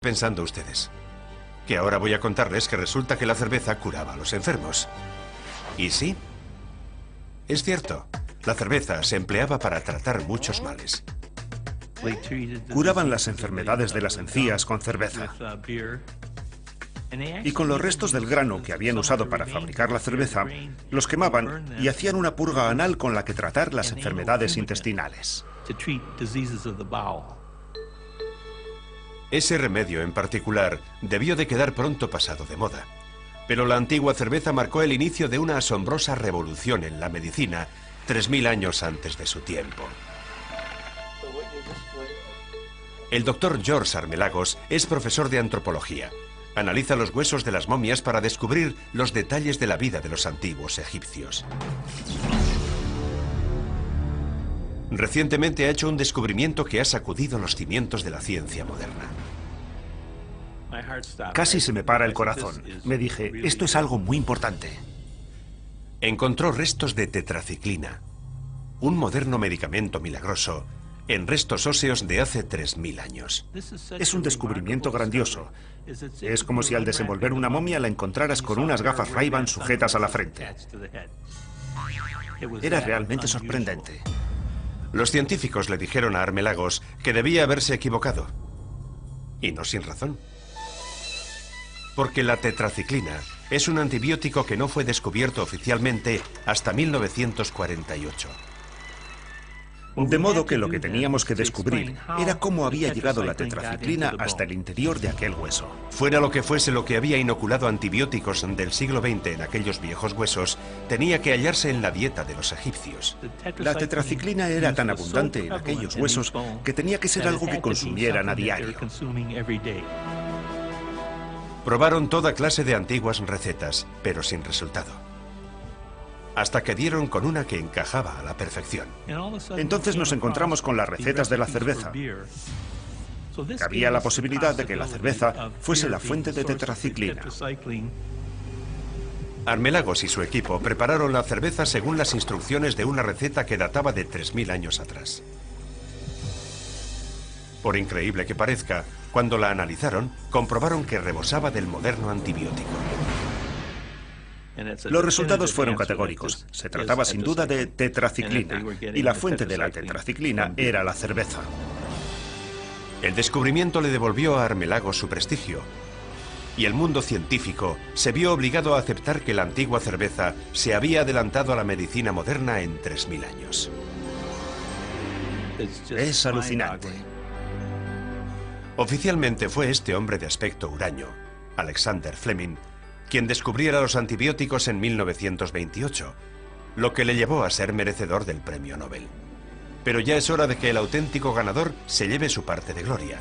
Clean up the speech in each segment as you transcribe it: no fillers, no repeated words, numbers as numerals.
pensando ustedes? Que ahora voy a contarles que resulta que la cerveza curaba a los enfermos. ¿Y sí? Es cierto. La cerveza se empleaba para tratar muchos males. Curaban las enfermedades de las encías con cerveza. Y con los restos del grano que habían usado para fabricar la cerveza, los quemaban y hacían una purga anal con la que tratar las enfermedades intestinales. Ese remedio en particular debió de quedar pronto pasado de moda. Pero la antigua cerveza marcó el inicio de una asombrosa revolución en la medicina 3000 años antes de su tiempo. El doctor George Armelagos es profesor de antropología. Analiza los huesos de las momias para descubrir los detalles de la vida de los antiguos egipcios. Recientemente ha hecho un descubrimiento que ha sacudido los cimientos de la ciencia moderna. Casi se me para el corazón. Me dije, esto es algo muy importante. Encontró restos de tetraciclina, un moderno medicamento milagroso, en restos óseos de hace 3000 años. Es un descubrimiento grandioso. Es como si al desenvolver una momia la encontraras con unas gafas Ray-Ban sujetas a la frente. Era realmente sorprendente. Los científicos le dijeron a Armelagos que debía haberse equivocado. Y no sin razón. Porque la tetraciclina es un antibiótico que no fue descubierto oficialmente hasta 1948. De modo que lo que teníamos que descubrir era cómo había llegado la tetraciclina hasta el interior de aquel hueso. Fuera lo que fuese lo que había inoculado antibióticos del siglo XX en aquellos viejos huesos, tenía que hallarse en la dieta de los egipcios. La tetraciclina era tan abundante en aquellos huesos que tenía que ser algo que consumieran a diario. Probaron toda clase de antiguas recetas, pero sin resultado. Hasta que dieron con una que encajaba a la perfección. Entonces nos encontramos con las recetas de la cerveza. Había la posibilidad de que la cerveza fuese la fuente de tetraciclina. Armelagos y su equipo prepararon la cerveza según las instrucciones de una receta que databa de 3000 años atrás. Por increíble que parezca, cuando la analizaron, comprobaron que rebosaba del moderno antibiótico. Los resultados fueron categóricos. Se trataba sin duda de tetraciclina, y la fuente de la tetraciclina era la cerveza. El descubrimiento le devolvió a Armelagos su prestigio, y el mundo científico se vio obligado a aceptar que la antigua cerveza se había adelantado a la medicina moderna en 3000 años. Es alucinante. Oficialmente fue este hombre de aspecto huraño, Alexander Fleming, quien descubriera los antibióticos en 1928, lo que le llevó a ser merecedor del premio Nobel. Pero ya es hora de que el auténtico ganador se lleve su parte de gloria.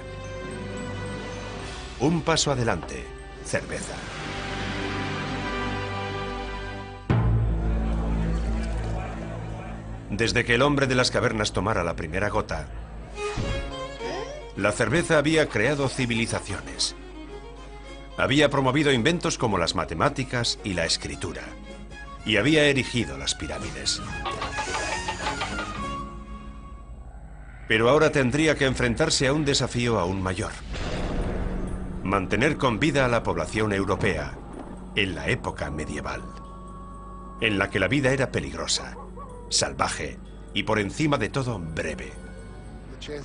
Un paso adelante, cerveza. Desde que el hombre de las cavernas tomara la primera gota, la cerveza había creado civilizaciones. Había promovido inventos como las matemáticas y la escritura. Y había erigido las pirámides. Pero ahora tendría que enfrentarse a un desafío aún mayor. Mantener con vida a la población europea en la época medieval, en la que la vida era peligrosa, salvaje y por encima de todo breve.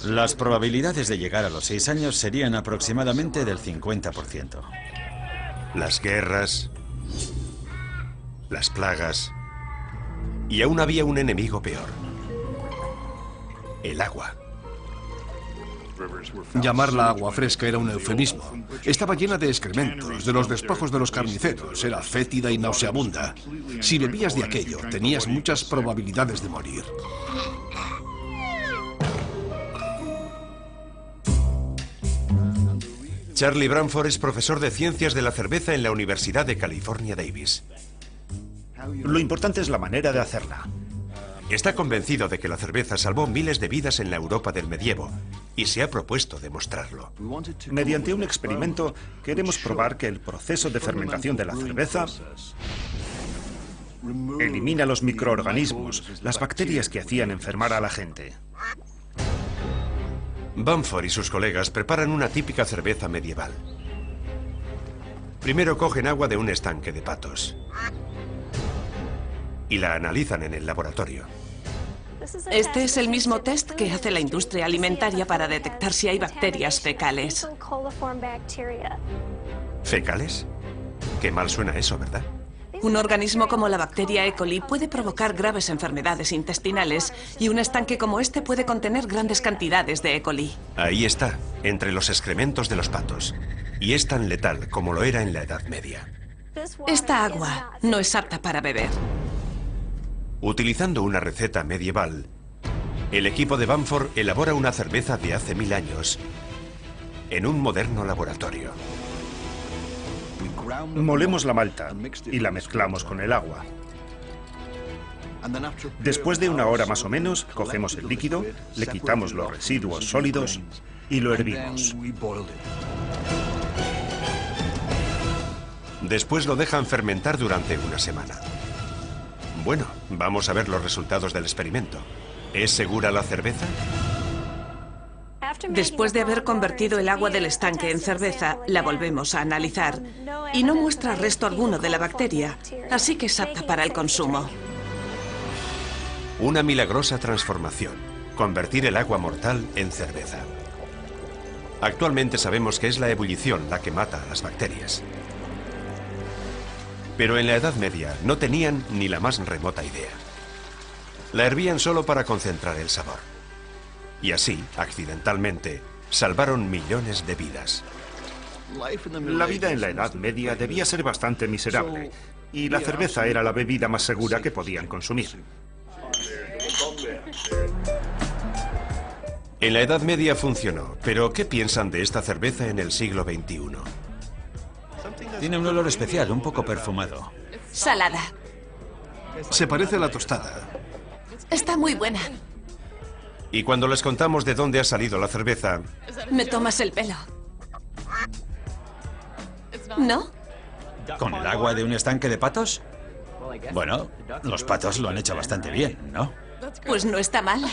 Las probabilidades de llegar a los 6 años serían aproximadamente del 50%. Las guerras, las plagas, y aún había un enemigo peor: el agua. Llamarla agua fresca era un eufemismo. Estaba llena de excrementos, de los despojos de los carniceros, era fétida y nauseabunda. Si bebías de aquello, tenías muchas probabilidades de morir. Charlie Branford es profesor de ciencias de la cerveza en la Universidad de California Davis. Lo importante es la manera de hacerla. Está convencido de que la cerveza salvó miles de vidas en la Europa del medievo y se ha propuesto demostrarlo. Mediante un experimento queremos probar que el proceso de fermentación de la cerveza elimina los microorganismos, las bacterias que hacían enfermar a la gente. Bamford y sus colegas preparan una típica cerveza medieval. Primero cogen agua de un estanque de patos y la analizan en el laboratorio. Este es el mismo test que hace la industria alimentaria para detectar si hay bacterias fecales. ¿Fecales? Qué mal suena eso, ¿verdad? Un organismo como la bacteria E. coli puede provocar graves enfermedades intestinales y un estanque como este puede contener grandes cantidades de E. coli. Ahí está, entre los excrementos de los patos. Y es tan letal como lo era en la Edad Media. Esta agua no es apta para beber. Utilizando una receta medieval, el equipo de Bamford elabora una cerveza de hace 1000 años en un moderno laboratorio. Molemos la malta y la mezclamos con el agua. Después de una hora más o menos, cogemos el líquido, le quitamos los residuos sólidos y lo hervimos. Después lo dejan fermentar durante una semana. Bueno, vamos a ver los resultados del experimento. ¿Es segura la cerveza? Después de haber convertido el agua del estanque en cerveza, la volvemos a analizar y no muestra resto alguno de la bacteria, así que es apta para el consumo. Una milagrosa transformación. Convertir el agua mortal en cerveza. Actualmente sabemos que es la ebullición la que mata a las bacterias. Pero en la Edad Media no tenían ni la más remota idea. La hervían solo para concentrar el sabor. Y así, accidentalmente, salvaron millones de vidas. La vida en la Edad Media debía ser bastante miserable, y la cerveza era la bebida más segura que podían consumir. En la Edad Media funcionó, pero ¿qué piensan de esta cerveza en el siglo XXI? Tiene un olor especial, un poco perfumado. Salada. Se parece a la tostada. Está muy buena. Y cuando les contamos de dónde ha salido la cerveza, Me tomas el pelo. ¿No? ¿Con el agua de un estanque de patos? Bueno, los patos lo han hecho bastante bien, ¿no? Pues no está mal.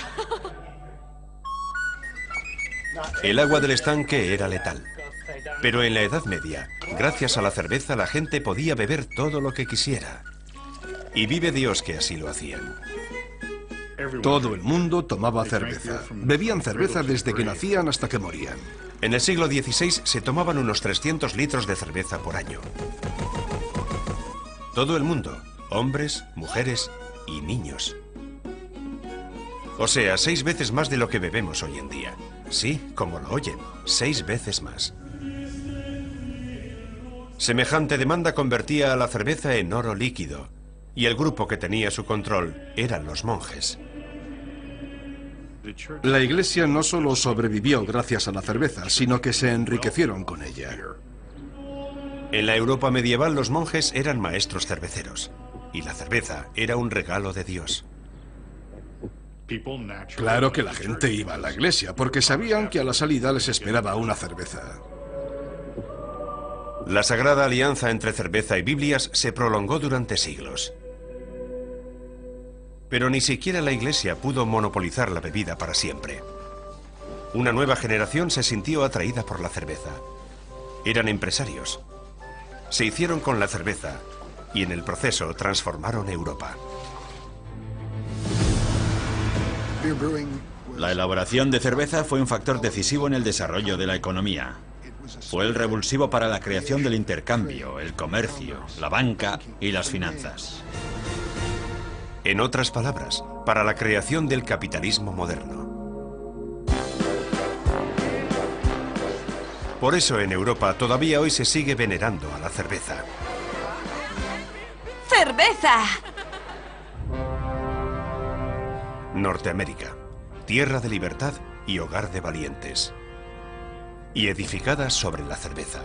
el agua del estanque era letal. Pero en la Edad Media, gracias a la cerveza, la gente podía beber todo lo que quisiera. Y vive Dios que así lo hacían. Todo el mundo tomaba cerveza. Bebían cerveza desde que nacían hasta que morían. En el siglo XVI se tomaban unos 300 litros de cerveza por año. Todo el mundo, hombres, mujeres y niños. O sea, 6 veces más de lo que bebemos hoy en día. Sí, como lo oyen, 6 veces más. Semejante demanda convertía a la cerveza en oro líquido, y el grupo que tenía su control eran los monjes. La iglesia no solo sobrevivió gracias a la cerveza, sino que se enriquecieron con ella. En la Europa medieval los monjes eran maestros cerveceros, y la cerveza era un regalo de Dios. Claro que la gente iba a la iglesia, porque sabían que a la salida les esperaba una cerveza. La sagrada alianza entre cerveza y Biblias se prolongó durante siglos. Pero ni siquiera la iglesia pudo monopolizar la bebida para siempre. Una nueva generación se sintió atraída por la cerveza. Eran empresarios. Se hicieron con la cerveza y en el proceso transformaron Europa. La elaboración de cerveza fue un factor decisivo en el desarrollo de la economía. Fue el revulsivo para la creación del intercambio, el comercio, la banca y las finanzas. En otras palabras, para la creación del capitalismo moderno. Por eso en Europa todavía hoy se sigue venerando a la cerveza. ¡Cerveza! Norteamérica, tierra de libertad y hogar de valientes. Y edificada sobre la cerveza.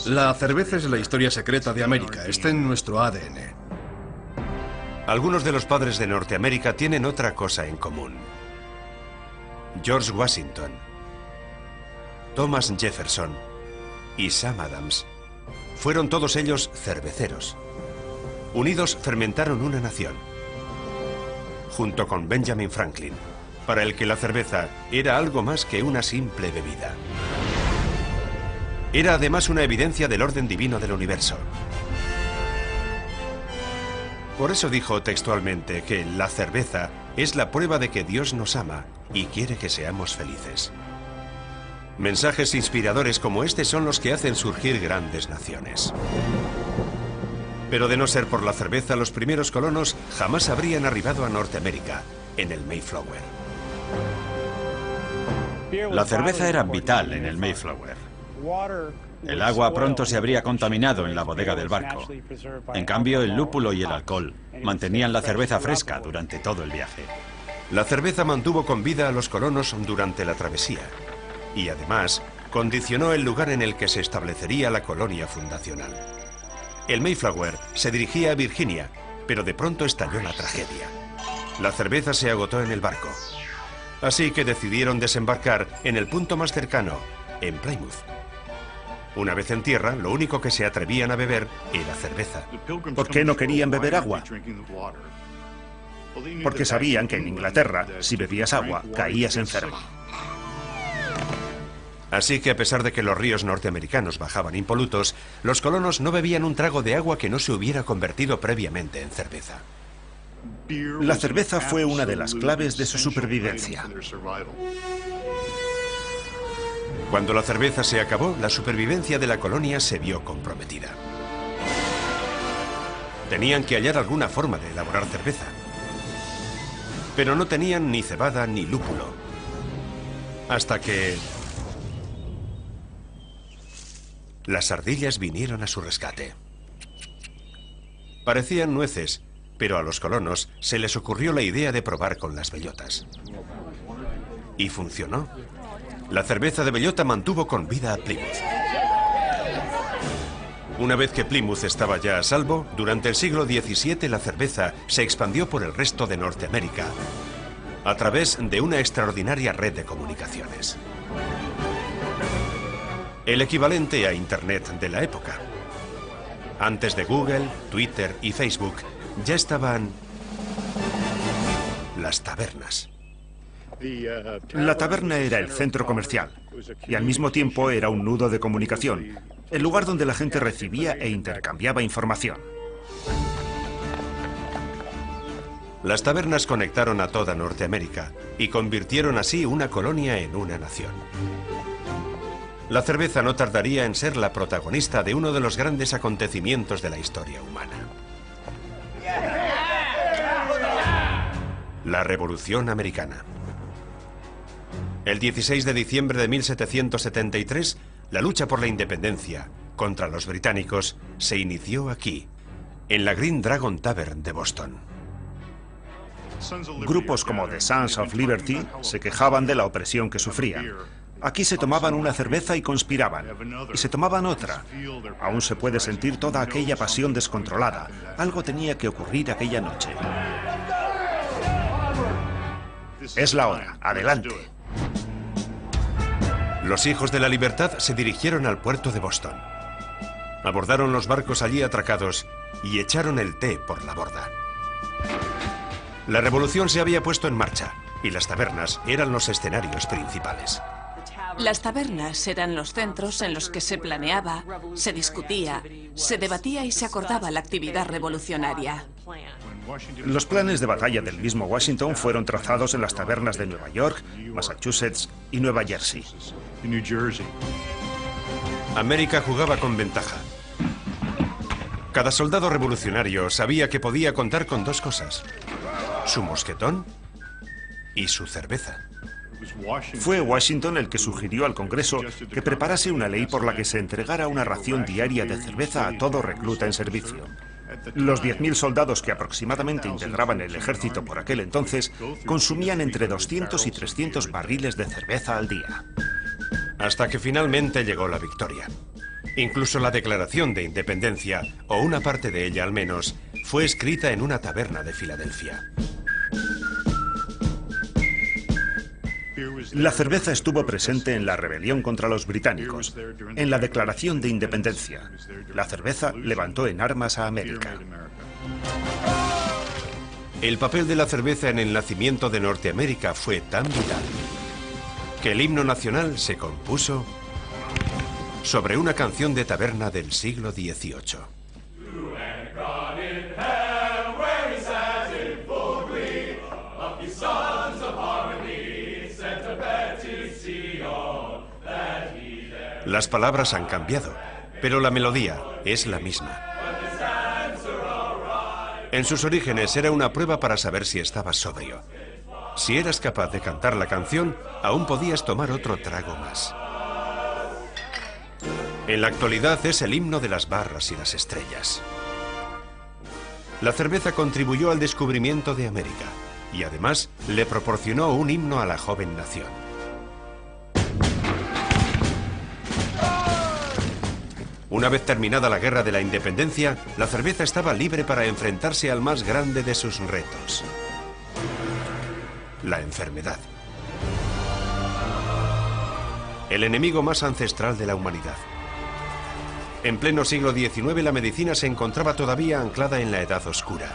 La cerveza es la historia secreta de América, está en nuestro ADN. Algunos de los padres de Norteamérica tienen otra cosa en común. George Washington, Thomas Jefferson y Sam Adams fueron todos ellos cerveceros. Unidos fermentaron una nación. Junto con Benjamin Franklin, para el que la cerveza era algo más que una simple bebida. Era además una evidencia del orden divino del universo. Por eso dijo textualmente que la cerveza es la prueba de que Dios nos ama y quiere que seamos felices. Mensajes inspiradores como este son los que hacen surgir grandes naciones. Pero de no ser por la cerveza, los primeros colonos jamás habrían arribado a Norteamérica, en el Mayflower. La cerveza era vital en el Mayflower. El agua pronto se habría contaminado en la bodega del barco. En cambio, el lúpulo y el alcohol mantenían la cerveza fresca durante todo el viaje. La cerveza mantuvo con vida a los colonos durante la travesía y además condicionó el lugar en el que se establecería la colonia fundacional. El Mayflower se dirigía a Virginia, pero de pronto estalló la tragedia. La cerveza se agotó en el barco, así que decidieron desembarcar en el punto más cercano, en Plymouth. Una vez en tierra, lo único que se atrevían a beber era cerveza. ¿Por qué no querían beber agua? Porque sabían que en Inglaterra, si bebías agua, caías enfermo. Así que a pesar de que los ríos norteamericanos bajaban impolutos, los colonos no bebían un trago de agua que no se hubiera convertido previamente en cerveza. La cerveza fue una de las claves de su supervivencia. Cuando la cerveza se acabó, la supervivencia de la colonia se vio comprometida. Tenían que hallar alguna forma de elaborar cerveza. Pero no tenían ni cebada ni lúpulo. Hasta que las ardillas vinieron a su rescate. Parecían nueces, pero a los colonos se les ocurrió la idea de probar con las bellotas. Y funcionó. La cerveza de bellota mantuvo con vida a Plymouth. Una vez que Plymouth estaba ya a salvo, durante el siglo XVII la cerveza se expandió por el resto de Norteamérica a través de una extraordinaria red de comunicaciones. El equivalente a Internet de la época. Antes de Google, Twitter y Facebook, ya estaban las tabernas. La taberna era el centro comercial y al mismo tiempo era un nudo de comunicación, el lugar donde la gente recibía e intercambiaba información. Las tabernas conectaron a toda Norteamérica y convirtieron así una colonia en una nación. La cerveza no tardaría en ser la protagonista de uno de los grandes acontecimientos de la historia humana. La Revolución Americana. El 16 de diciembre de 1773, la lucha por la independencia contra los británicos se inició aquí, en la Green Dragon Tavern de Boston. Grupos como The Sons of Liberty se quejaban de la opresión que sufrían. Aquí se tomaban una cerveza y conspiraban, y se tomaban otra. Aún se puede sentir toda aquella pasión descontrolada. Algo tenía que ocurrir aquella noche. Es la hora, adelante. Los hijos de la libertad se dirigieron al puerto de Boston. Abordaron los barcos allí atracados y echaron el té por la borda. La revolución se había puesto en marcha y las tabernas eran los escenarios principales. Las tabernas eran los centros en los que se planeaba, se discutía, se debatía y se acordaba la actividad revolucionaria. Los planes de batalla del mismo Washington fueron trazados en las tabernas de Nueva York, Massachusetts y Nueva Jersey. América jugaba con ventaja. Cada soldado revolucionario sabía que podía contar con dos cosas: su mosquetón y su cerveza. Fue Washington el que sugirió al Congreso que preparase una ley por la que se entregara una ración diaria de cerveza a todo recluta en servicio. Los 10.000 soldados que aproximadamente integraban el ejército por aquel entonces consumían entre 200 y 300 barriles de cerveza al día. Hasta que finalmente llegó la victoria. Incluso la Declaración de Independencia, o una parte de ella al menos, fue escrita en una taberna de Filadelfia. La cerveza estuvo presente en la rebelión contra los británicos, en la Declaración de Independencia. La cerveza levantó en armas a América. El papel de la cerveza en el nacimiento de Norteamérica fue tan vital que el himno nacional se compuso sobre una canción de taberna del siglo XVIII. Las palabras han cambiado, pero la melodía es la misma. En sus orígenes era una prueba para saber si estabas sobrio. Si eras capaz de cantar la canción, aún podías tomar otro trago más. En la actualidad es el himno de las barras y las estrellas. La cerveza contribuyó al descubrimiento de América y además le proporcionó un himno a la joven nación. Una vez terminada la Guerra de la Independencia, la cerveza estaba libre para enfrentarse al más grande de sus retos: la enfermedad. El enemigo más ancestral de la humanidad. En pleno siglo XIX, la medicina se encontraba todavía anclada en la Edad Oscura,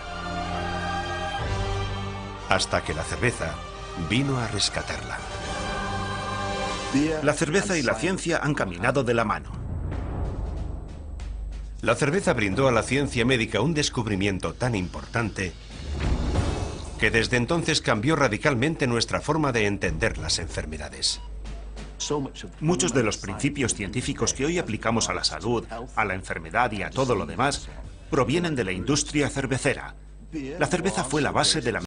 hasta que la cerveza vino a rescatarla. La cerveza y la ciencia han caminado de la mano. La cerveza brindó a la ciencia médica un descubrimiento tan importante que desde entonces cambió radicalmente nuestra forma de entender las enfermedades. Muchos de los principios científicos que hoy aplicamos a la salud, a la enfermedad y a todo lo demás provienen de la industria cervecera. La cerveza fue la base de la